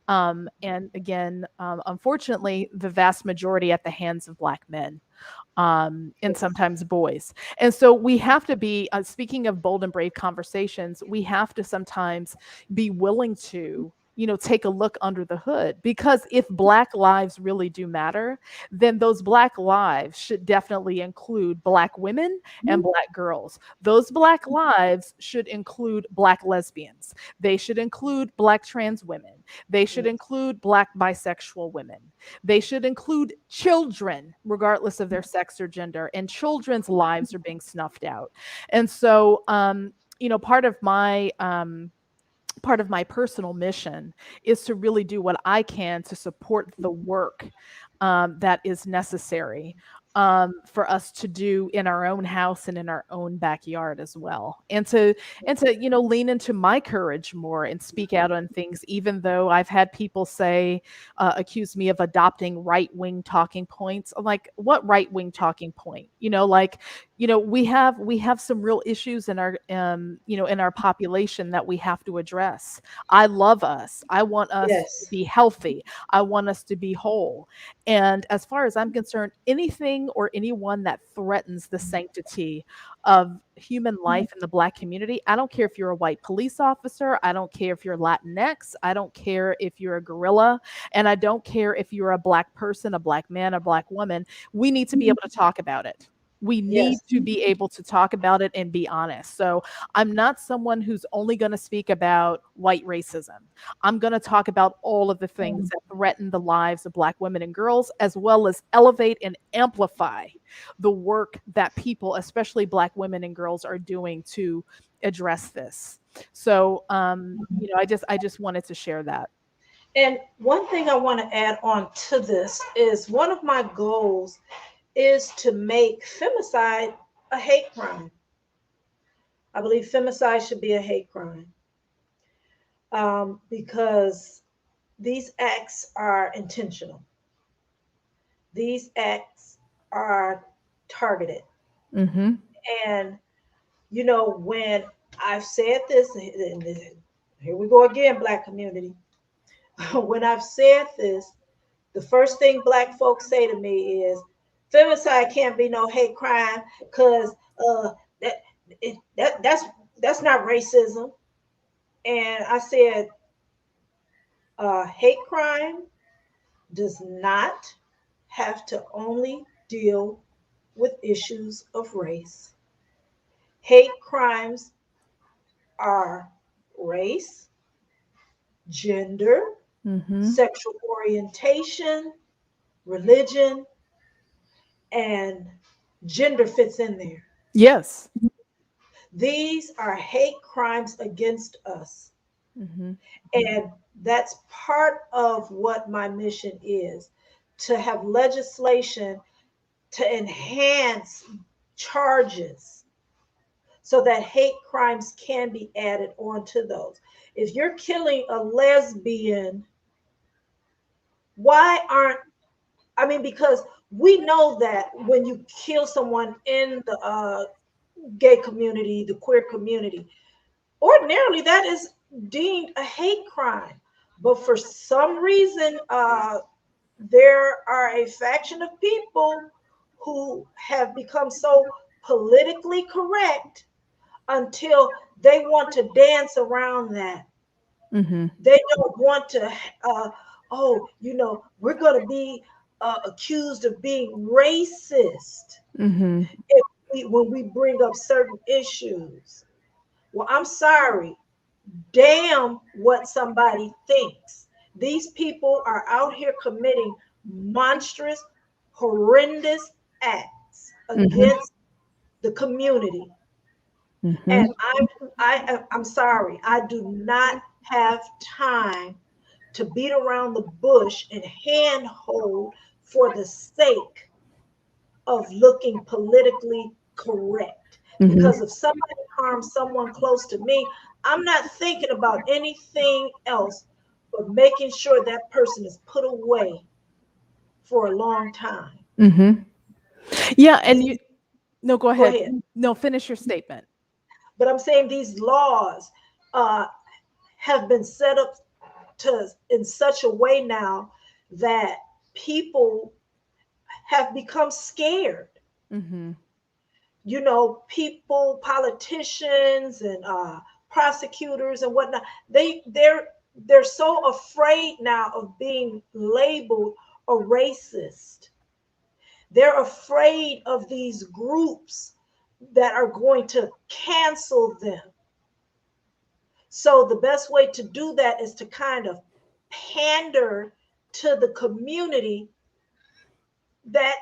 and again, unfortunately, the vast majority at the hands of Black men, and yes, sometimes boys. And so we have to be, speaking of bold and brave conversations, we have to sometimes be willing to, take a look under the hood, because if Black lives really do matter, then those Black lives should definitely include Black women and Black girls. Those Black lives should include Black lesbians. They should include Black trans women. They should yes, include Black bisexual women. They should include children, regardless of their sex or gender, and children's lives are being snuffed out. And so, part of my personal mission is to really do what I can to support the work that is necessary. for us to do in our own house and in our own backyard as well. And to lean into my courage more and speak out on things, even though I've had people say, accuse me of adopting right-wing talking points. I'm like, what right-wing talking point? We have some real issues in our in our population that we have to address. I love us. I want us to Yes. be healthy. I want us to be whole. And as far as I'm concerned, anything or anyone that threatens the sanctity of human life in the Black community, I don't care if you're a white police officer, I don't care if you're Latinx, I don't care if you're a gorilla, and I don't care if you're a Black person, a Black man, a Black woman, we need to be able to talk about it. We need Yes. to be able to talk about it and be honest. So I'm not someone who's only going to speak about white racism. I'm going to talk about all of the things that threaten the lives of Black women and girls, as well as elevate and amplify the work that people, especially Black women and girls, are doing to address this. So, I just wanted to share that. And one thing I want to add on to this is one of my goals is to make femicide a hate crime. I believe femicide should be a hate crime because these acts are intentional. These acts are targeted. Mm-hmm. And, when I've said this, and here we go again, Black community. When I've said this, the first thing Black folks say to me is, femicide can't be no hate crime because that, that's not racism. And I said, hate crime does not have to only deal with issues of race. Hate crimes are race, gender, Mm-hmm. sexual orientation, religion, and gender fits in there. Yes. These are hate crimes against us. Mm-hmm. And that's part of what my mission is, to have legislation to enhance charges so that hate crimes can be added onto those. If you're killing a lesbian, why aren't, I mean, because we know that when you kill someone in the gay community, the queer community, ordinarily that is deemed a hate crime. But for some reason, there are a faction of people who have become so politically correct until they want to dance around that. Mm-hmm. They don't want to, we're going to be accused of being racist Mm-hmm. when we bring up certain issues. Well, I'm sorry. Damn what somebody thinks. These people are out here committing monstrous, horrendous acts Mm-hmm. against the community. Mm-hmm. And I'm sorry, I do not have time to beat around the bush and handhold for the sake of looking politically correct. Mm-hmm. Because if somebody harms someone close to me, I'm not thinking about anything else but making sure that person is put away for a long time. Mm-hmm. Yeah, and The- no, go Go ahead. ahead. No, finish your statement. But I'm saying these laws uh, have been set up to in such a way now that people have become scared. Mm-hmm. People, politicians, and prosecutors and whatnot. They're so afraid now of being labeled a racist. They're afraid of these groups that are going to cancel them. So the best way to do that is to kind of pander to the community that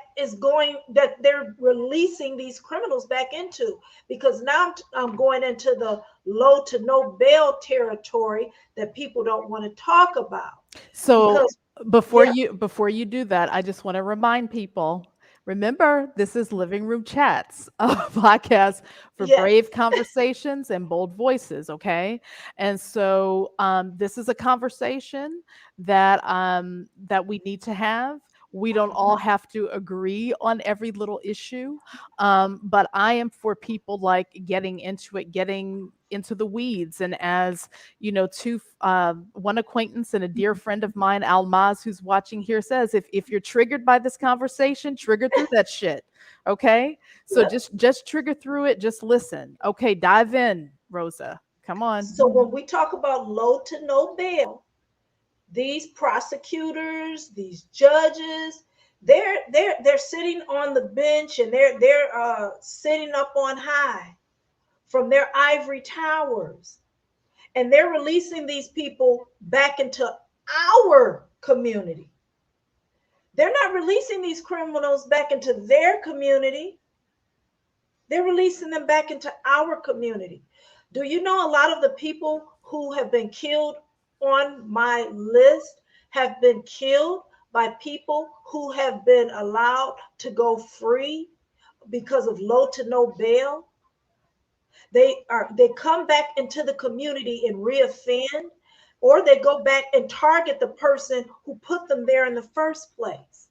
they're releasing these criminals back into, because now I'm going into the low to no bail territory that people don't want to talk about. So Because before yeah, you do that, I just want to remind people Remember, this is Living Room Chats, a podcast for brave Yes. conversations and bold voices, okay? And so this is a conversation that we need to have. We don't all have to agree on every little issue, but I am for people like getting into it, getting into the weeds. And as you know, one acquaintance and a dear friend of mine, Almaz, who's watching here, says, if you're triggered by this conversation, trigger through that shit. Okay, so Yep. just trigger through it. Just listen. Okay, dive in, Rosa. Come on. So when we talk about low to no bail, these prosecutors, these judges, they're sitting on the bench and they're sitting up on high from their ivory towers, and they're releasing these people back into our community. They're not releasing these criminals back into their community. They're releasing them back into our community. Do you know a lot of the people who have been killed on my list have been killed by people who have been allowed to go free because of low to no bail? They come back into the community and reoffend, or they go back and target the person who put them there in the first place.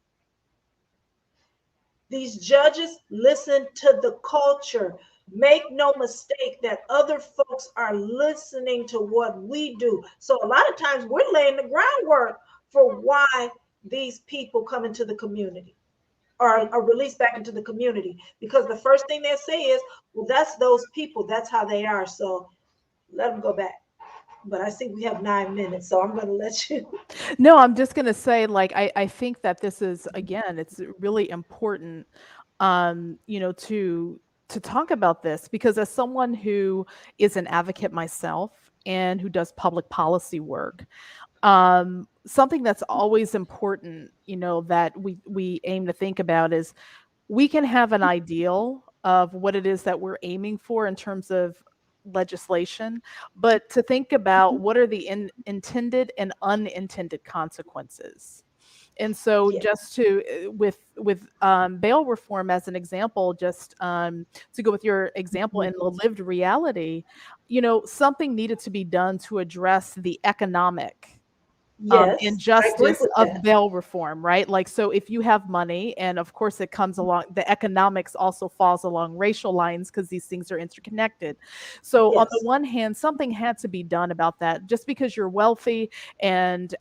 These judges listen to the culture. Make no mistake that other folks are listening to what we do. So a lot of times we're laying the groundwork for why these people come into the community or are released back into the community. Because the first thing they say is, well, that's those people. That's how they are. So let them go back. But I see we have 9 minutes, so I'm going to let you. No, I'm just going to say, like, I think that this is, again, it's really important, to talk about this, because as someone who is an advocate myself and who does public policy work, something that's always important, that we aim to think about is we can have an ideal of what it is that we're aiming for in terms of legislation, but to think about what are the intended and unintended consequences. And so, Yeah. just with bail reform as an example, just to go with your example in the lived reality, something needed to be done to address the economic Yes, I agree injustice with of that. bail reform, right? Like, so if you have money, and of course it comes along, the economics also falls along racial lines because these things are interconnected. So on the Yes. one hand, something had to be done about that. Just because you're wealthy and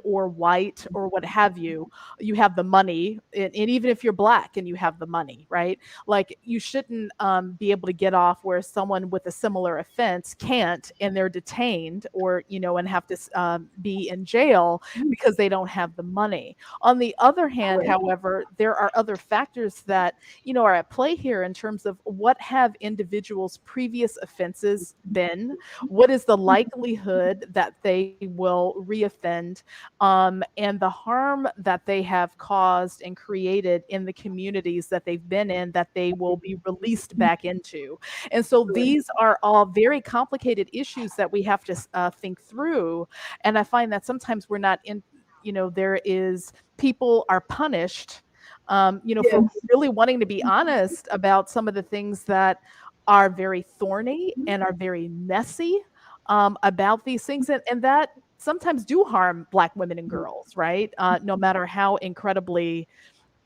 or white or what have you, you have the money, and even if you're black and you have the money, right? Like, you shouldn't be able to get off where someone with a similar offense can't, and they're detained, or and have to be in jail because they don't have the money. On the other hand, Correct. however, there are other factors that are at play here in terms of what have individuals' previous offenses been, what is the likelihood that they will reoffend, and the harm that they have caused and created in the communities that they've been in, that they will be released back into. And so Correct. these are all very complicated issues that we have to think through. And I find that sometimes we're not in, there is, people are punished, for Yes. really wanting to be honest about some of the things that are very thorny and are very messy, about these things, and that sometimes do harm Black women and girls, right? No matter how incredibly,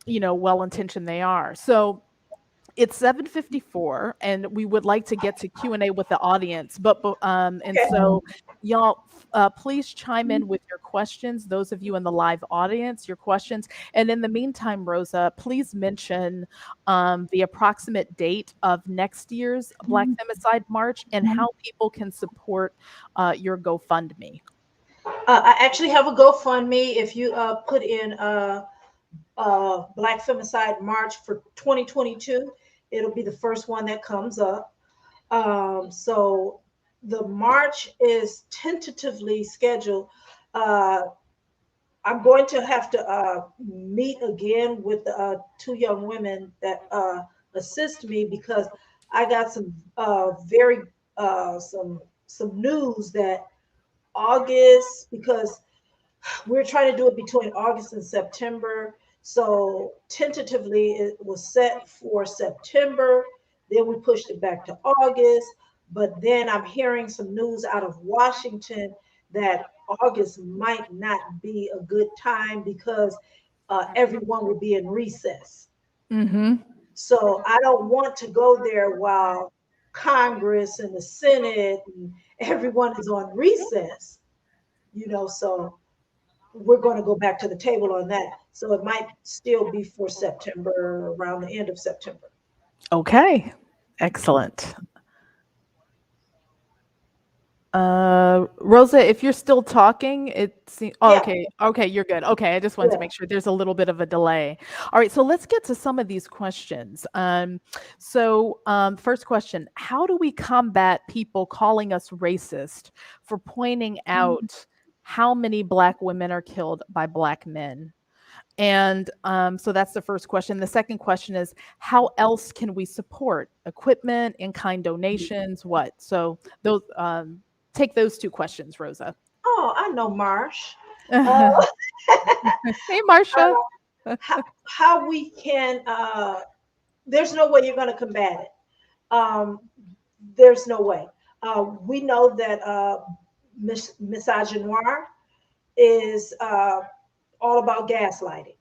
well intentioned they are. So it's 7:54, and we would like to get to Q&A with the audience, and Okay. so y'all, please chime in with your questions, those of you in the live audience, your questions. And in the meantime, Rosa, please mention the approximate date of next year's Black Femicide March and how people can support your GoFundMe. I actually have a GoFundMe. If you put in Black Femicide March for 2022, it'll be the first one that comes up. So the march is tentatively scheduled. Uh, I'm going to have to meet again with the two young women that assist me, because I got some very some news that August, because we're trying to do it between August and September. So tentatively, it was set for September. Then we pushed it back to August. But then I'm hearing some news out of Washington that August might not be a good time because everyone will be in recess. Mm-hmm. So I don't want to go there while Congress and the Senate and everyone is on recess, so we're going to go back to the table on that. So it might still be for September, around the end of September. Okay. Excellent. Rosa, if you're still talking, it seems, oh, Yeah, okay. Okay, you're good. Okay, I just wanted to yeah. make sure there's a little bit of a delay. All right, so let's get to some of these questions. First question, how do we combat people calling us racist for pointing out how many Black women are killed by Black men? And so that's the first question. The second question is, how else can we support equipment, in-kind donations, what? So those take those two questions, Rosa. Oh, I know, Marsh. Uh, Hey, Marcia. how we can, there's no way you're going to combat it. There's no way. We know that misogynoir is all about gaslighting,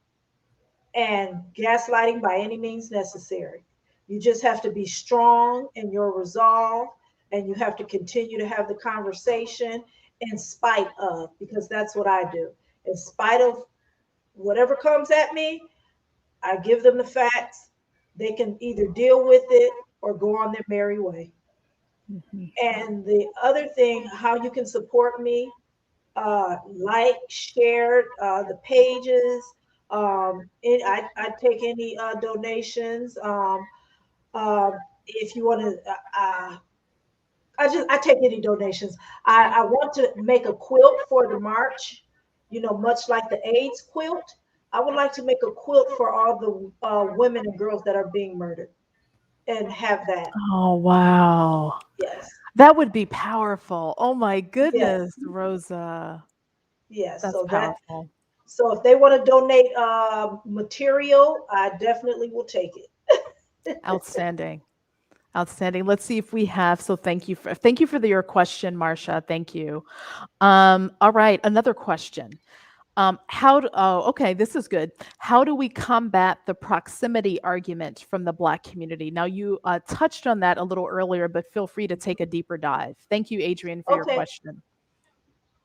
and gaslighting by any means necessary. You just have to be strong in your resolve, and you have to continue to have the conversation in spite of, because that's what I do. In spite of whatever comes at me, I give them the facts. They can either deal with it or go on their merry way. Mhm. And the other thing, how you can support me, like, share the pages. I take any donations. If you want to, I take any donations. I want to make a quilt for the march. Much like the AIDS quilt, I would like to make a quilt for all the women and girls that are being murdered, and have that. Oh, wow. Yes, That would be powerful. Oh my goodness, yes, Rosa. yes. That's powerful. So if they want to donate material, I definitely will take it. Outstanding. Outstanding. Let's see if we have. So thank you for your question, Marcia. Thank you. All right, another question. Okay, this is good. How do we combat the proximity argument from the Black community? Now, you touched on that a little earlier, but feel free to take a deeper dive. Thank you, Adrian, for your Okay. question.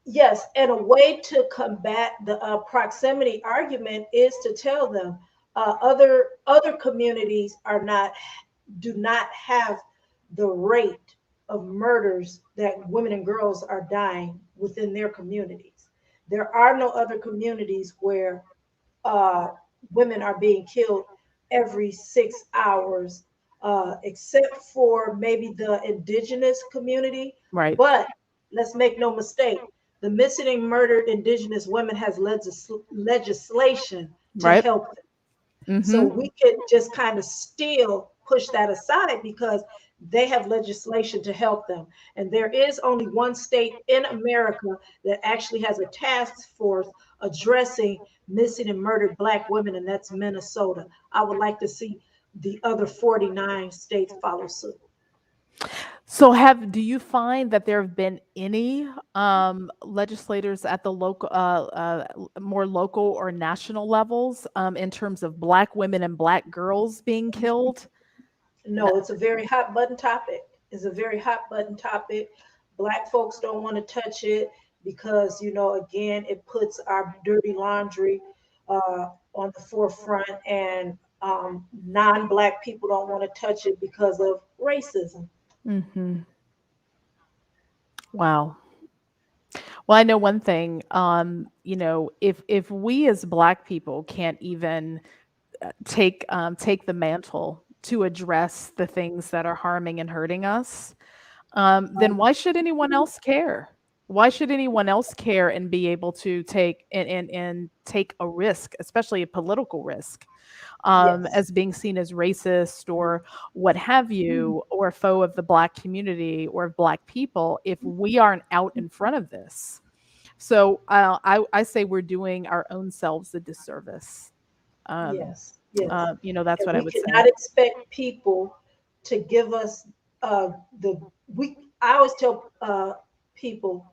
Yes, and a way to combat the proximity argument is to tell them other communities do not have the rate of murders that women and girls are dying within their communities. There are no other communities where uh, women are being killed every 6 hours, except for maybe the indigenous community. Right, But let's make no mistake, the missing and murdered indigenous women has legislation to right. help them. So Mm-hmm. we could just kind of still push that aside because they have legislation to help them. And there is only one state in America that actually has a task force addressing missing and murdered Black women, and that's Minnesota. I would like to see the other 49 states follow suit. So do you find that there have been any legislators at the more local or national levels in terms of Black women and Black girls being killed? No. No, it's a very hot button topic. It's a very hot button topic. Black folks don't want to touch it because, again, it puts our dirty laundry on the forefront, and non-Black people don't want to touch it because of racism. Hmm. Wow. Well, I know one thing. If we as Black people can't even take the mantle to address the things that are harming and hurting us, then why should anyone else care? Why should anyone else care and be able to and take a risk, especially a political risk, Yes. as being seen as racist or what have you, or a foe of the Black community or of Black people, if we aren't out in front of this? So I say we're doing our own selves a disservice. Yes, yes. That's And what I we would say. cannot expect people to give us the we. I always tell people,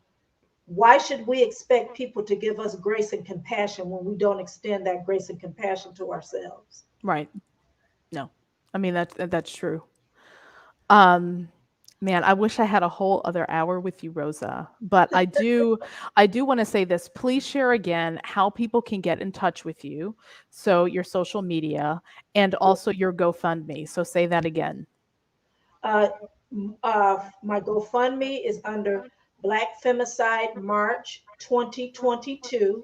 why should we expect people to give us grace and compassion when we don't extend that grace and compassion to ourselves? Right. No, I mean, that's true. Um, Man, I wish I had a whole other hour with you, Rosa. But I do want to say this. Please share again how people can get in touch with you. So your social media and also your GoFundMe. So say that again. Uh, my GoFundMe is under Black Femicide March 2022,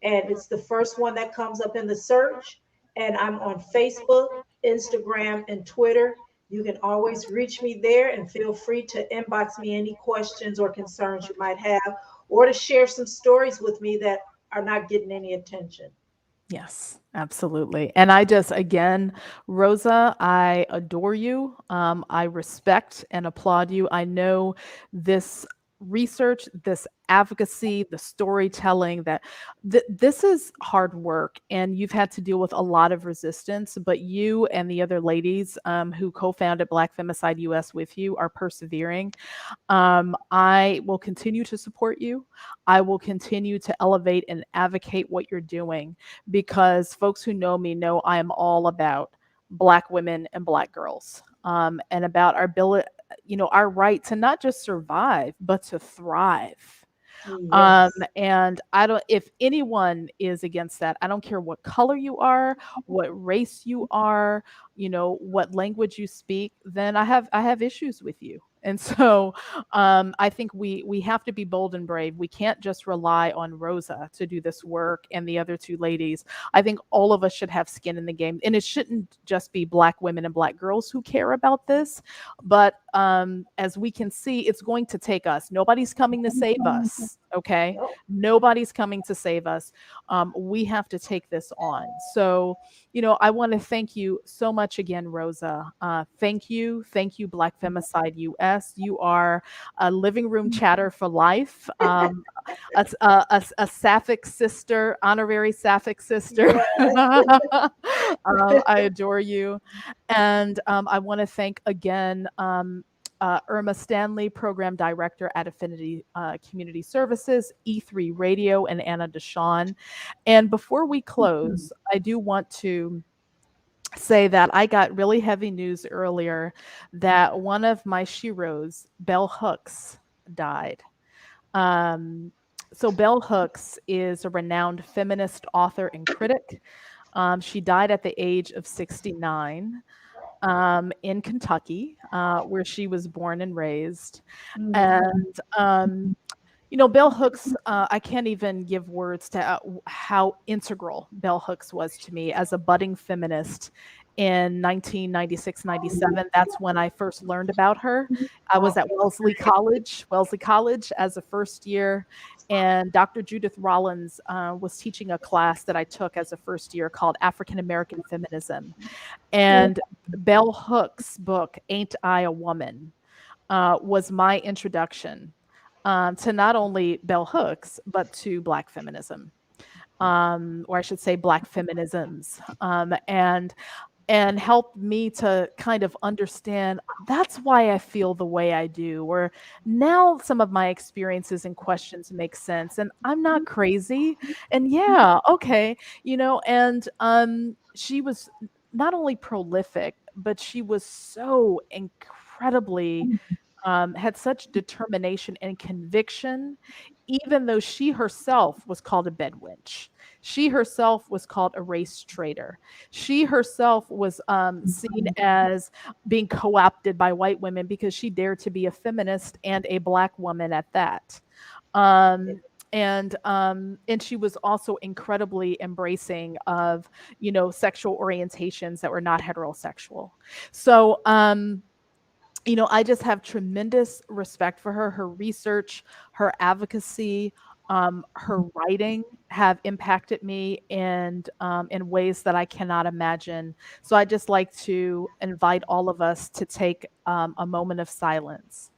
and it's the first one that comes up in the search. And I'm on Facebook, Instagram, and Twitter. You can always reach me there, and feel free to inbox me any questions or concerns you might have, or to share some stories with me that are not getting any attention. Yes, absolutely. And I just, again, Rosa, I adore you. I respect and applaud you. I know this research, this advocacy, the storytelling, that this is hard work and you've had to deal with a lot of resistance, but you and the other ladies who co-founded Black Femicide U.S. with you are persevering. I will continue to support you. I will continue to elevate and advocate what you're doing because folks who know me know I am all about Black women and Black girls, and about our ability, our right to not just survive, but to thrive. Yes. And I don't, if anyone is against that, I don't care what color you are, what race you are, what language you speak, then I have issues with you. And so I think we have to be bold and brave. We can't just rely on Rosa to do this work and the other two ladies. I think all of us should have skin in the game. And it shouldn't just be Black women and Black girls who care about this. But as we can see, it's going to take us. Nobody's coming to save us. Okay. Nope. Nobody's coming to save us. We have to take this on. So, I want to thank you so much again, Rosa. Thank you. Thank you, Black Femicide U.S. You are a living room chatter for life, a Sapphic sister, honorary Sapphic sister. Yes. I adore you. And I want to thank again Irma Stanley, Program Director at Affinity Community Services, E3 Radio, and Anna Deshawn. And before we close, I do want to say that I got really heavy news earlier that one of my sheroes, Bell Hooks, died. Um, so Bell Hooks is a renowned feminist author and critic. She died at the age of 69 in Kentucky, where she was born and raised. And Bell Hooks, I can't even give words to how integral Bell Hooks was to me as a budding feminist in 1996, 97. That's when I first learned about her. I was at Wellesley College as a first year, and Dr. Judith Rollins was teaching a class that I took as a first year called African American Feminism. And Bell Hooks' book, Ain't I a Woman, was my introduction to not only Bell Hooks, but to Black feminism, or I should say Black feminisms, and helped me to kind of understand that's why I feel the way I do, or now some of my experiences and questions make sense, and I'm not crazy, and yeah, okay, and she was not only prolific, but she was so incredibly had such determination and conviction, even though she herself was called a bedwench. She herself was called a race traitor. She herself was seen as being co opted by white women because she dared to be a feminist and a Black woman at that. And she was also incredibly embracing of sexual orientations that were not heterosexual. So I just have tremendous respect for her. Her research, her advocacy, her writing have impacted me in ways that I cannot imagine. So I just like to invite all of us to take a moment of silence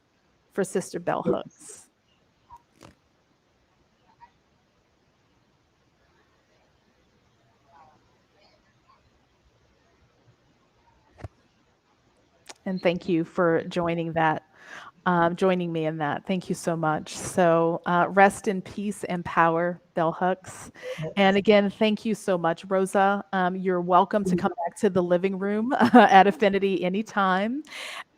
for Sister Bell Hooks. And thank you for joining me in that. Thank you so much. So rest in peace and power, Bell Hooks. And Yes. again, thank you so much, Rosa. You're welcome to come back to the living room at Affinity anytime.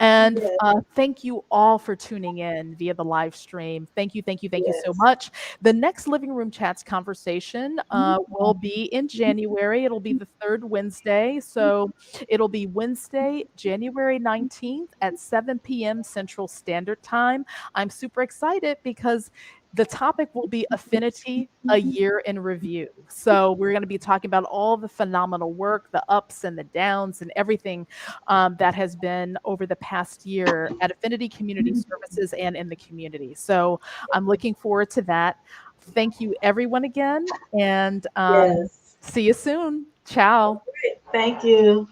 And Yes. thank you all for tuning in via the live stream. Thank you, thank you, thank you so Yes. much. The next Living Room Chats conversation will be in January. It'll be the third Wednesday. So it'll be Wednesday, January 19th at 7 p.m. Central Standard Time. I'm super excited because the topic will be Affinity, a year in review. So we're going to be talking about all the phenomenal work, the ups and the downs, and everything that has been over the past year at Affinity Community Services and in the community. So I'm looking forward to that. Thank you, everyone, again, and Yes. see you soon. Ciao. Thank you.